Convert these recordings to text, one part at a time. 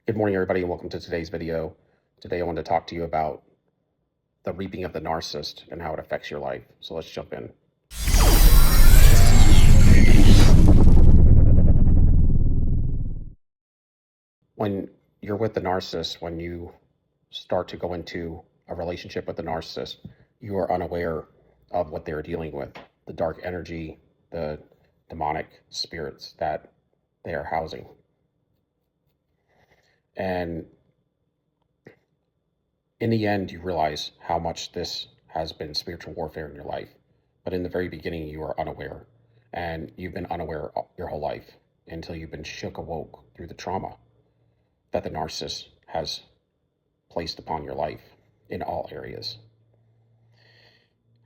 Good morning, everybody, and welcome to today's video. Today, I want to talk to you about the reaping of the narcissist and how it affects your life. So let's jump in. When you're with the narcissist, when you start to go into a relationship with the narcissist, you are unaware of what they're dealing with, the dark energy, the demonic spirits that they are housing. And in the end, you realize how much this has been spiritual warfare in your life. But in the very beginning, you are unaware. And you've been unaware your whole life until you've been shook awoke through the trauma that the narcissist has placed upon your life in all areas.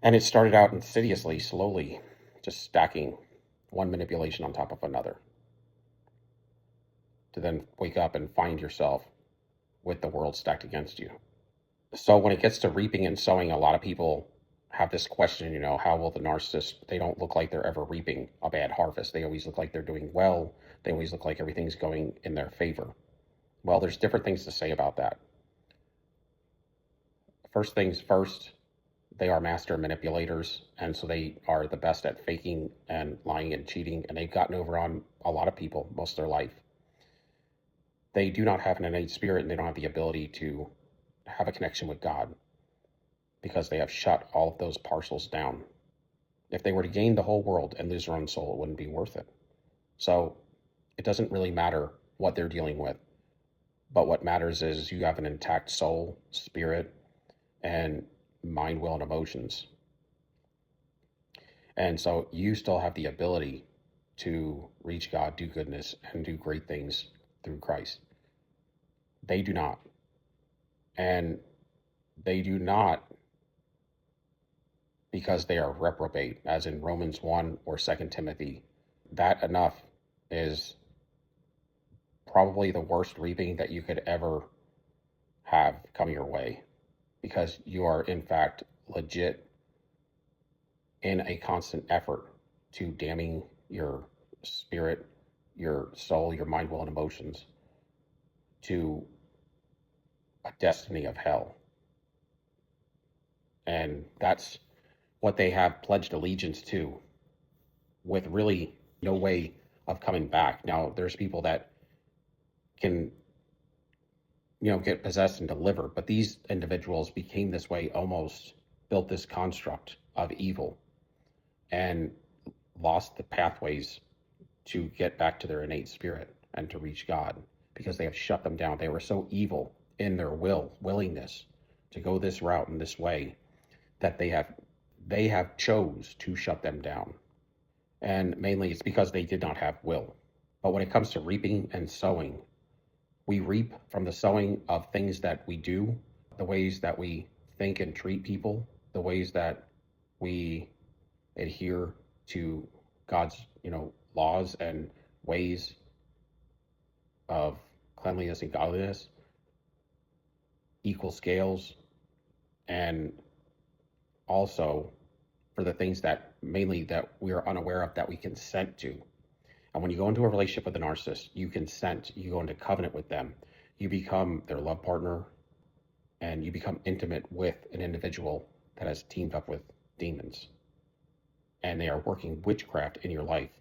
And it started out insidiously, slowly, just stacking one manipulation on top of another, to then wake up and find yourself with the world stacked against you. So when it gets to reaping and sowing, a lot of people have this question, how will the narcissist, they don't look like they're ever reaping a bad harvest. They always look like they're doing well. They always look like everything's going in their favor. Well, there's different things to say about that. First things first, they are master manipulators, and so they are the best at faking and lying and cheating, and they've gotten over on a lot of people most of their life. They do not have an innate spirit, and they don't have the ability to have a connection with God because they have shut all of those parcels down. If they were to gain the whole world and lose their own soul, it wouldn't be worth it. So it doesn't really matter what they're dealing with, but what matters is you have an intact soul, spirit, and mind, will, and emotions. And so you still have the ability to reach God, do goodness, and do great things through Christ. They do not. And they do not because they are reprobate, as in Romans 1 or 2 Timothy. That enough is probably the worst reaping that you could ever have come your way, because you are, in fact, legit in a constant effort to damning your spirit, your soul, your mind, will, and emotions to a destiny of hell. And that's what they have pledged allegiance to, with really no way of coming back. Now, there's people that can, get possessed and deliver, but these individuals became this way, almost built this construct of evil and lost the pathways to get back to their innate spirit and to reach God, because they have shut them down. They were so evil in their willingness to go this route in this way, that they have chose to shut them down. And mainly it's because they did not have will. But when it comes to reaping and sowing, we reap from the sowing of things that we do, the ways that we think and treat people, the ways that we adhere to God's, laws and ways of cleanliness and godliness, equal scales, and also for the things that mainly that we are unaware of, that we consent to. And when you go into a relationship with a narcissist, you consent, you go into covenant with them, you become their love partner, and you become intimate with an individual that has teamed up with demons. And they are working witchcraft in your life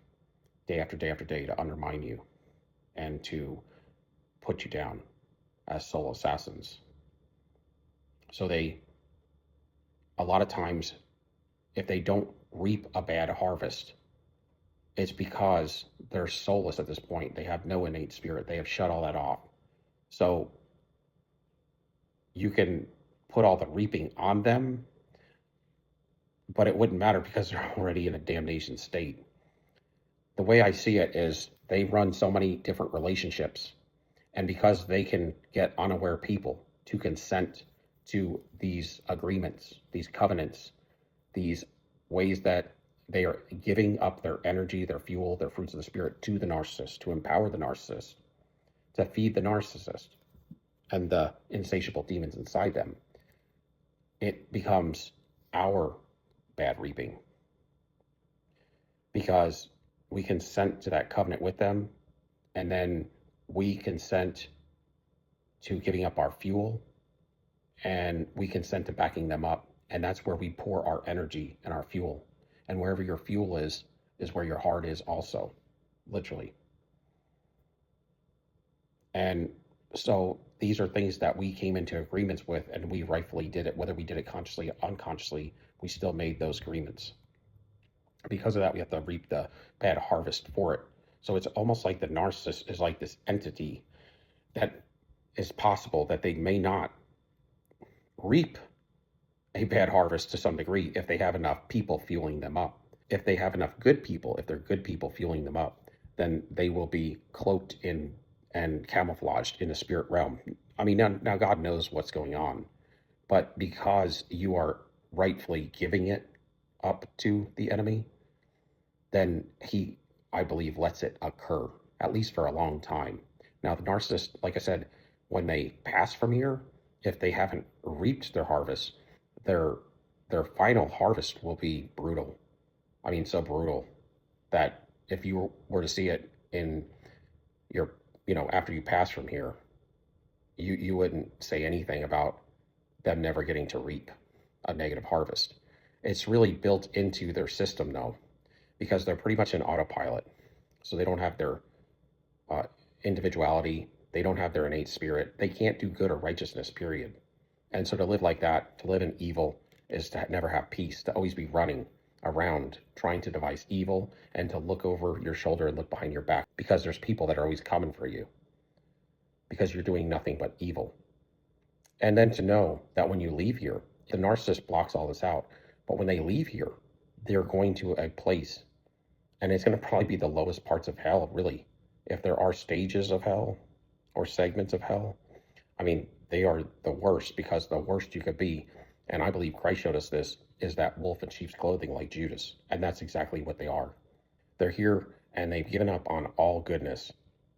day after day after day to undermine you and to put you down as soul assassins. So a lot of times, if they don't reap a bad harvest, it's because they're soulless at this point. They have no innate spirit. They have shut all that off. So you can put all the reaping on them, but it wouldn't matter because they're already in a damnation state. The way I see it is they run so many different relationships, and because they can get unaware people to consent to these agreements, these covenants, these ways that they are giving up their energy, their fuel, their fruits of the spirit to the narcissist, to empower the narcissist, to feed the narcissist and the insatiable demons inside them, it becomes our bad reaping, because we consent to that covenant with them, and then we consent to giving up our fuel, and we consent to backing them up. And that's where we pour our energy and our fuel. And wherever your fuel is where your heart is also, literally. And so these are things that we came into agreements with, and we rightfully did it. Whether we did it consciously or unconsciously, we still made those agreements. Because of that, we have to reap the bad harvest for it. So it's almost like the narcissist is like this entity that is possible that they may not reap a bad harvest to some degree if they have enough people fueling them up. If they have enough good people, if they're good people fueling them up, then they will be cloaked in and camouflaged in the spirit realm. I mean, now God knows what's going on, but because you are rightfully giving it up to the enemy, then he, I believe, lets it occur, at least for a long time. Now, the narcissist, like I said, when they pass from here, if they haven't reaped their harvest, their final harvest will be brutal. I mean, so brutal that if you were to see it in your, after you pass from here, you wouldn't say anything about them never getting to reap a negative harvest. It's really built into their system, though, because they're pretty much in autopilot. So they don't have their individuality. They don't have their innate spirit. They can't do good or righteousness, period. And so to live like that, to live in evil, is to never have peace, to always be running around trying to devise evil and to look over your shoulder and look behind your back because there's people that are always coming for you because you're doing nothing but evil. And then to know that when you leave here, the narcissist blocks all this out. But when they leave here, they're going to a place, and it's going to probably be the lowest parts of hell, really. If there are stages of hell or segments of hell, I mean, they are the worst, because the worst you could be, and I believe Christ showed us this, is that wolf in sheep's clothing like Judas. And that's exactly what they are. They're here and they've given up on all goodness.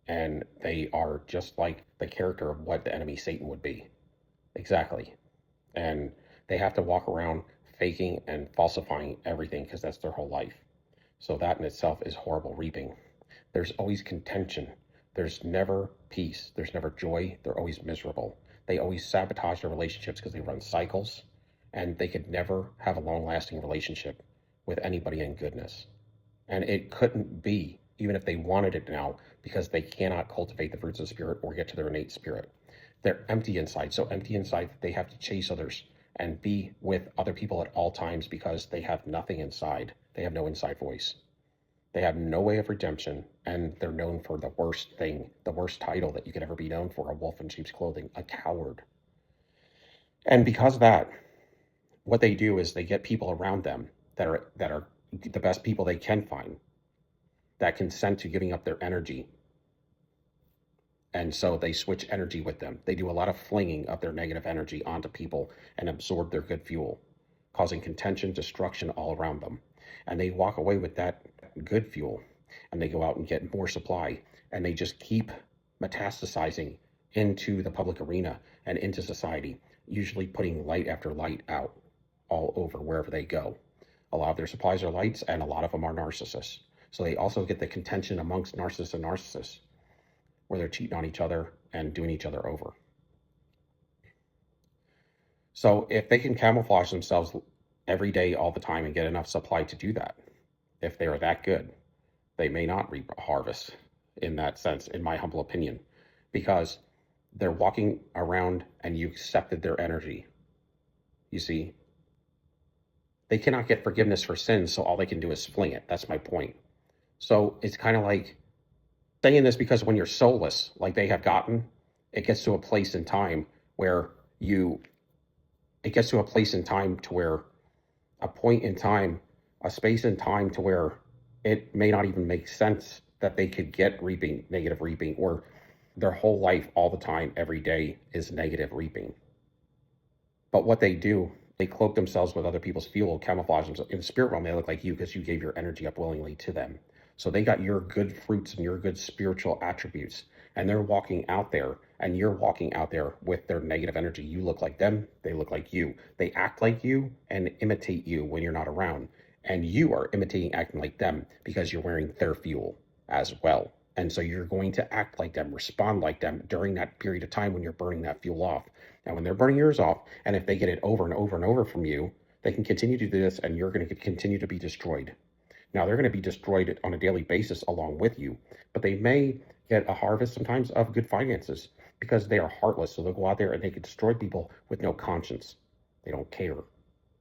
And they are just like the character of what the enemy Satan would be. Exactly. And they have to walk around faking and falsifying everything because that's their whole life. So that in itself is horrible reaping. There's always contention. There's never peace. There's never joy. They're always miserable. They always sabotage their relationships because they run cycles, and they could never have a long-lasting relationship with anybody in goodness. And it couldn't be, even if they wanted it now, because they cannot cultivate the fruits of the Spirit or get to their innate spirit. They're empty inside, so empty inside that they have to chase others and be with other people at all times because they have nothing inside. They have no inside voice. They have no way of redemption, and they're known for the worst thing, the worst title that you could ever be known for, a wolf in sheep's clothing, a coward. And because of that, what they do is they get people around them that are the best people they can find, that consent to giving up their energy. And so they switch energy with them. They do a lot of flinging of their negative energy onto people and absorb their good fuel, causing contention, destruction all around them. And they walk away with that good fuel, and they go out and get more supply, and they just keep metastasizing into the public arena and into society, usually putting light after light out all over wherever they go. A lot of their supplies are lights, and a lot of them are narcissists. So they also get the contention amongst narcissists and narcissists, where they're cheating on each other and doing each other over. So if they can camouflage themselves every day, all the time, and get enough supply to do that, if they are that good, they may not reap a harvest in that sense, in my humble opinion, because they're walking around and you accepted their energy. You see, they cannot get forgiveness for sins, so all they can do is fling it. That's my point. So it's kind of like saying this because when you're soulless, like they have gotten, it gets to a place in time where it gets to a place in time to where a point in time, a space in time to where it may not even make sense that they could get reaping, negative reaping, or their whole life all the time, every day is negative reaping. But what they do, they cloak themselves with other people's fuel, camouflage themselves. In the spirit realm, they look like you because you gave your energy up willingly to them. So they got your good fruits and your good spiritual attributes, and they're walking out there, and you're walking out there with their negative energy. You look like them, they look like you. They act like you and imitate you when you're not around. And you are imitating, acting like them because you're wearing their fuel as well. And so you're going to act like them, respond like them during that period of time when you're burning that fuel off. Now, when they're burning yours off, and if they get it over and over and over from you, they can continue to do this, and you're going to continue to be destroyed. Now, they're going to be destroyed on a daily basis along with you, but they may get a harvest sometimes of good finances because they are heartless. So they'll go out there and they can destroy people with no conscience. They don't care.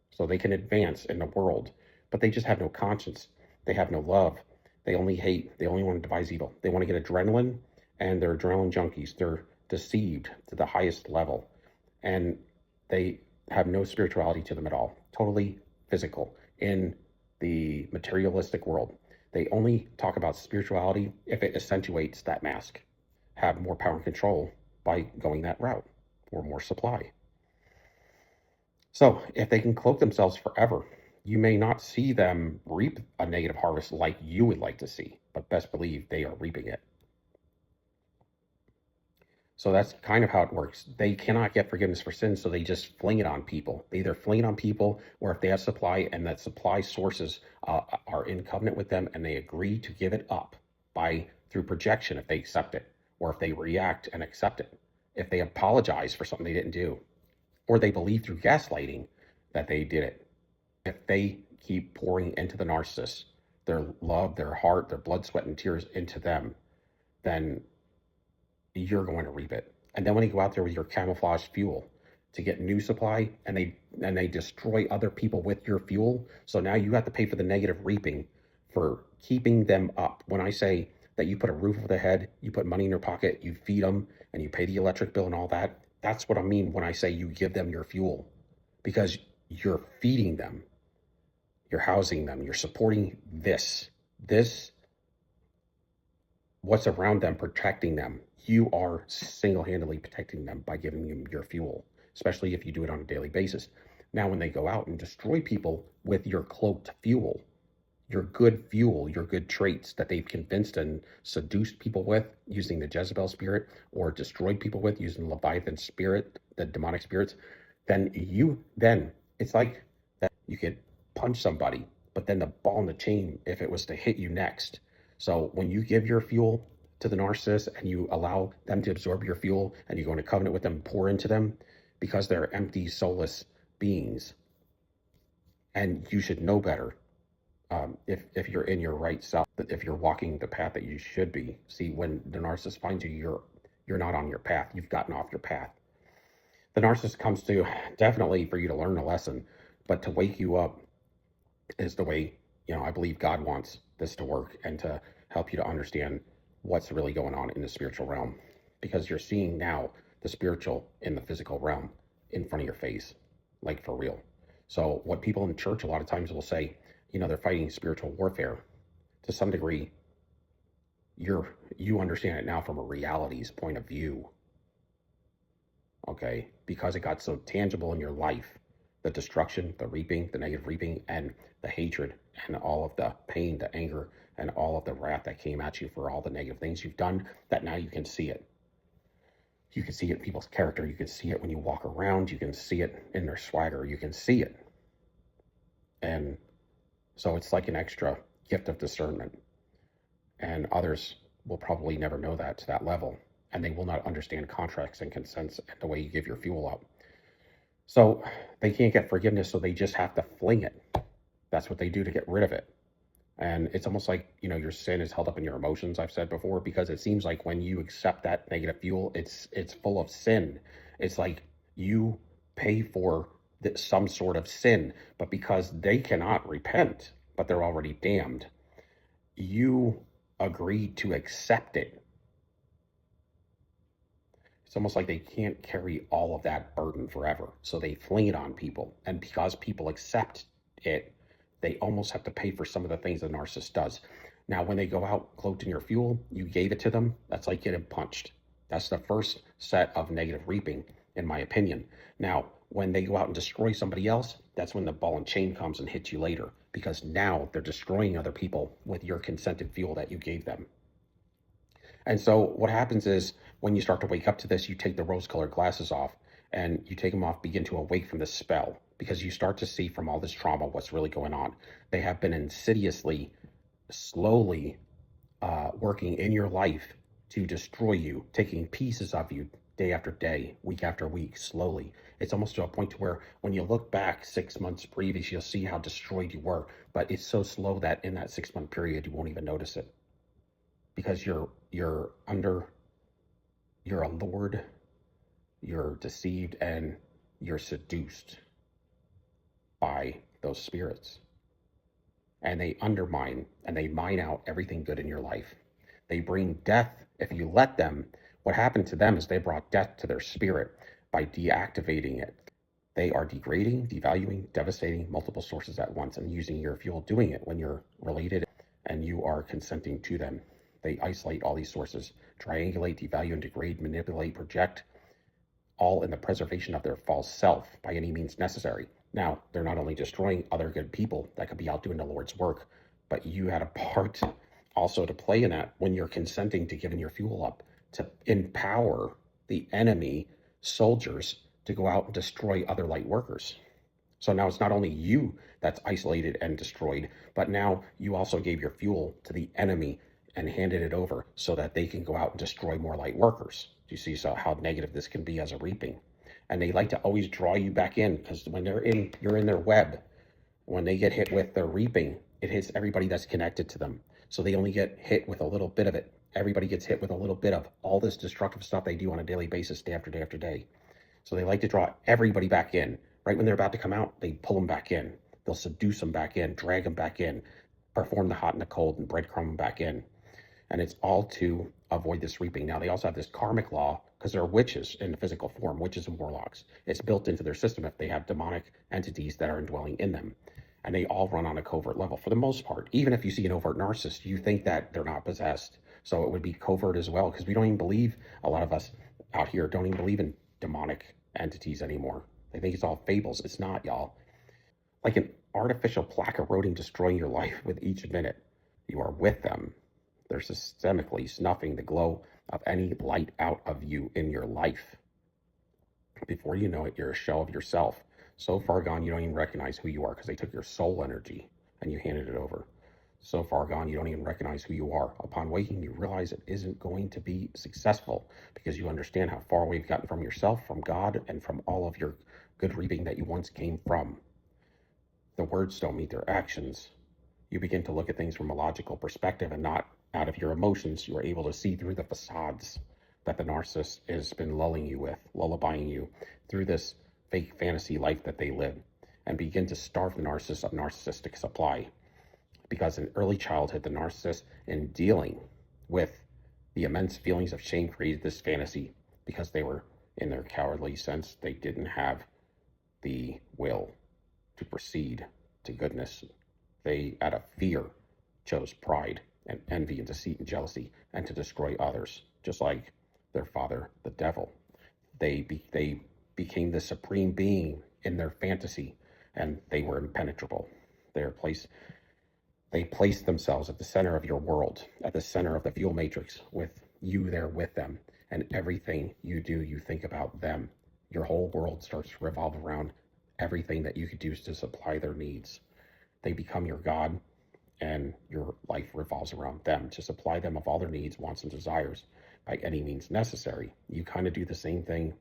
So they can advance in the world, but they just have no conscience. They have no love. They only hate. They only want to devise evil. They want to get adrenaline, and they're adrenaline junkies. They're deceived to the highest level, and they have no spirituality to them at all. Totally physical in the materialistic world. They only talk about spirituality if it accentuates that mask. Have more power and control by going that route, or more supply. So if they can cloak themselves forever, you may not see them reap a negative harvest like you would like to see, but best believe they are reaping it. So that's kind of how it works. They cannot get forgiveness for sin, so they just fling it on people. They either fling it on people, or if they have supply and that supply sources are in covenant with them and they agree to give it up through projection if they accept it, or if they react and accept it, if they apologize for something they didn't do, or they believe through gaslighting that they did it. If they keep pouring into the narcissist their love, their heart, their blood, sweat, and tears into them, then you're going to reap it. And then when you go out there with your camouflage fuel to get new supply, and they destroy other people with your fuel, so now you have to pay for the negative reaping for keeping them up. When I say that you put a roof over their head, you put money in their pocket, you feed them, and you pay the electric bill and all that, that's what I mean when I say you give them your fuel, because you're feeding them, you're housing them, you're supporting this, what's around them, protecting them. You are single-handedly protecting them by giving them your fuel, especially if you do it on a daily basis. Now, when they go out and destroy people with your cloaked fuel, your good fuel, your good traits that they've convinced and seduced people with using the Jezebel spirit, or destroyed people with using the Leviathan spirit, the demonic spirits, then it's like that you could punch somebody, but then the ball in the chain, if it was to hit you next. So when you give your fuel to the narcissist and you allow them to absorb your fuel, and you go into covenant with them, pour into them, because they're empty, soulless beings, and you should know better. If you're in your right self, if you're walking the path that you should be. See, when the narcissist finds you, you're not on your path. You've gotten off your path. The narcissist comes to definitely for you to learn a lesson, but to wake you up is the way, I believe God wants this to work, and to help you to understand what's really going on in the spiritual realm, because you're seeing now the spiritual in the physical realm in front of your face, like for real. So what people in church a lot of times will say, they're fighting spiritual warfare. To some degree, you understand it now from a reality's point of view. Okay? Because it got so tangible in your life. The destruction, the reaping, the negative reaping, and the hatred, and all of the pain, the anger, and all of the wrath that came at you for all the negative things you've done, that now you can see it. You can see it in people's character. You can see it when you walk around. You can see it in their swagger. You can see it. And so it's like an extra gift of discernment. And others will probably never know that to that level. And they will not understand contracts and consents and the way you give your fuel up. So they can't get forgiveness, so they just have to fling it. That's what they do to get rid of it. And it's almost like, your sin is held up in your emotions, I've said before, because it seems like when you accept that negative fuel, it's full of sin. It's like you pay for some sort of sin, but because they cannot repent, but they're already damned, you agree to accept it. It's almost like they can't carry all of that burden forever, so they fling it on people. And because people accept it, they almost have to pay for some of the things the narcissist does. Now, when they go out cloaked in your fuel, you gave it to them, that's like getting punched. That's the first set of negative reaping, in my opinion. Now, when they go out and destroy somebody else, that's when the ball and chain comes and hits you later, because now they're destroying other people with your consented fuel that you gave them. And so what happens is, when you start to wake up to this, you take the rose-colored glasses off, and you take them off, begin to awake from this spell, because you start to see from all this trauma what's really going on. They have been insidiously, slowly working in your life to destroy you, taking pieces of you day after day, week after week, slowly. It's almost to a point to where when you look back 6 months previous, you'll see how destroyed you were. But it's so slow that in that 6 month period, you won't even notice it because you're allured, you're deceived, and you're seduced by those spirits. And they undermine and they mine out everything good in your life. They bring death if you let them. What happened to them is they brought death to their spirit by deactivating it. They are degrading, devaluing, devastating multiple sources at once and using your fuel, doing it when you're related and you are consenting to them. They isolate all these sources, triangulate, devalue, and degrade, manipulate, project, all in the preservation of their false self by any means necessary. Now, they're not only destroying other good people that could be out doing the Lord's work, but you had a part also to play in that when you're consenting to giving your fuel up to empower the enemy soldiers to go out and destroy other light workers. So now it's not only you that's isolated and destroyed, but now you also gave your fuel to the enemy and handed it over so that they can go out and destroy more light workers. Do you see how negative this can be as a reaping? And they like to always draw you back in because when you're in their web. When they get hit with their reaping, it hits everybody that's connected to them. So they only get hit with a little bit of it. Everybody gets hit with a little bit of all this destructive stuff they do on a daily basis, day after day after day. So they like to draw everybody back in. Right when they're about to come out, they pull them back in. They'll seduce them back in, drag them back in, perform the hot and the cold, and breadcrumb them back in. And it's all to avoid this reaping. Now, they also have this karmic law because they're witches in the physical form, witches and warlocks. It's built into their system if they have demonic entities that are indwelling in them. And they all run on a covert level for the most part. Even if you see an overt narcissist, you think that they're not possessed. So it would be covert as well because we don't even believe, a lot of us out here don't even believe in demonic entities anymore. They think it's all fables. It's not, y'all. Like an artificial plaque eroding, destroying your life with each minute you are with them. They're systemically snuffing the glow of any light out of you in your life. Before you know it, you're a shell of yourself. So far gone, you don't even recognize who you are because they took your soul energy and you handed it over. So far gone, you don't even recognize who you are. Upon waking, you realize it isn't going to be successful because you understand how far away you've gotten from yourself, from God, and from all of your good reaping that you once came from. The words don't meet their actions. You begin to look at things from a logical perspective and not out of your emotions. You are able to see through the facades that the narcissist has been lulling you with, lullabying you through this fake fantasy life that they live, and begin to starve the narcissist of narcissistic supply. Because in early childhood, the narcissist, in dealing with the immense feelings of shame, created this fantasy because they were, in their cowardly sense, they didn't have the will to proceed to goodness. They, out of fear, chose pride and envy and deceit and jealousy and to destroy others, just like their father, the devil. They became the supreme being in their fantasy, and they were impenetrable. They placed themselves at the center of your world, at the center of the fuel matrix, with you there with them. And everything you do, you think about them. Your whole world starts to revolve around everything that you could do to supply their needs. They become your God, and your life revolves around them to supply them of all their needs, wants, and desires by any means necessary. You kind of do the same thing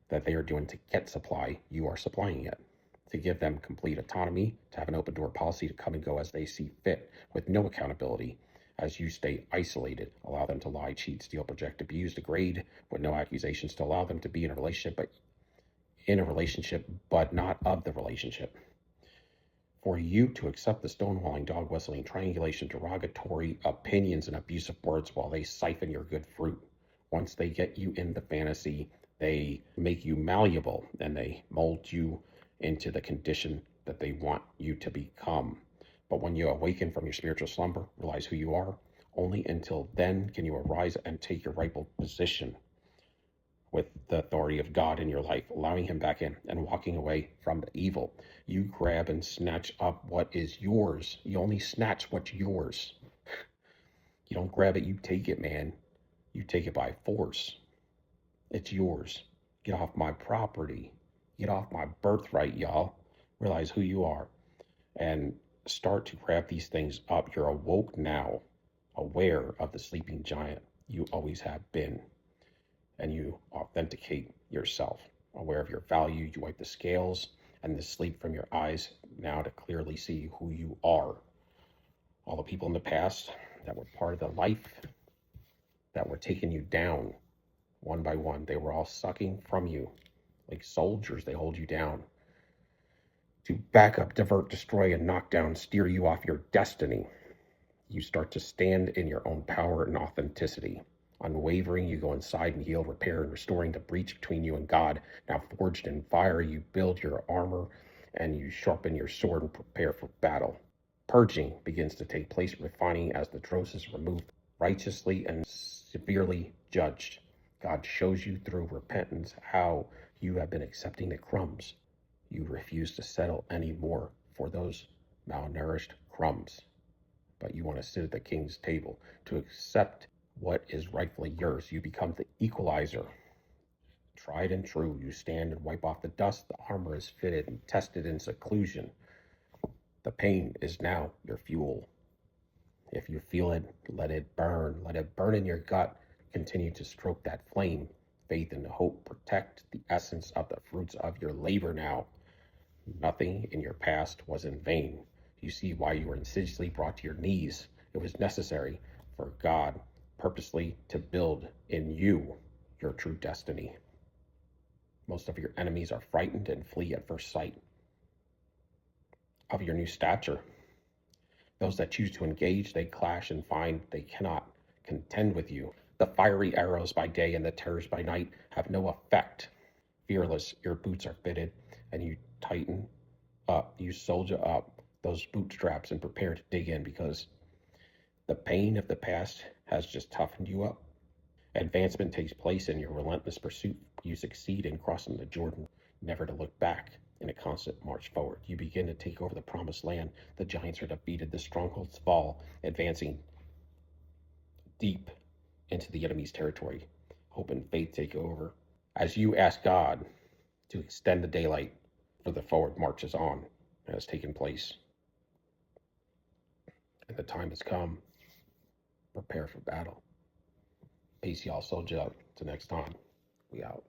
that they are doing to get supply. You are supplying it. To give them complete autonomy, to have an open door policy to come and go as they see fit with no accountability. As you stay isolated, allow them to lie, cheat, steal, project, abuse, degrade with no accusations, to allow them to be in a relationship, but not of the relationship. For you to accept the stonewalling, dog whistling, triangulation, derogatory opinions, and abusive words while they siphon your good fruit. Once they get you in the fantasy, they make you malleable and they mold you into the condition that they want you to become. But when you awaken from your spiritual slumber, realize who you are, only until then can you arise and take your rightful position with the authority of God in your life, allowing him back in and walking away from the evil. You grab and snatch up what is yours. You only snatch what's yours. You don't grab it, you take it, man. You take it by force. It's yours. Get off my property. Get off my birthright, y'all. Realize who you are and start to grab these things up. You're awoke now. aware of the sleeping giant you always have been, and you authenticate yourself. Aware of your value, you wipe the scales and the sleep from your eyes now to clearly see who you are. All the people in the past that were part of the life that were taking you down one by one, they were all sucking from you. Like soldiers, they hold you down to back up, divert, destroy, and knock down, steer you off your destiny. You start to stand in your own power and authenticity. Unwavering, you go inside and heal, repair, and restoring the breach between you and God. Now forged in fire, you build your armor and you sharpen your sword and prepare for battle. Purging begins to take place, refining as the dross is removed, righteously and severely judged. God shows you through repentance how you have been accepting the crumbs. You refuse to settle anymore for those malnourished crumbs, but you want to sit at the king's table to accept what is rightfully yours. You become the equalizer. Tried and true, you stand and wipe off the dust. The armor is fitted and tested in seclusion. The pain is now your fuel. If you feel it, let it burn. Let it burn in your gut. Continue to stroke that flame. Faith and hope protect the essence of the fruits of your labor now. Nothing in your past was in vain. You see why you were insidiously brought to your knees. It was necessary for God purposely to build in you your true destiny. Most of your enemies are frightened and flee at first sight of your new stature. Those that choose to engage, they clash and find they cannot contend with you. The fiery arrows by day and the terrors by night have no effect. Fearless, your boots are fitted, and you tighten up, you soldier up those bootstraps and prepare to dig in, because the pain of the past has just toughened you up. Advancement takes place in your relentless pursuit. You succeed in crossing the Jordan, never to look back, in a constant march forward. You begin to take over the promised land. The giants are defeated, the strongholds fall, advancing deep into the enemy's territory. Hope and faith take over as you ask God to extend the daylight, for the forward march is on, has taken place, and the time has come. Prepare for battle. Peace, y'all. Soldier up. Till next time. We out.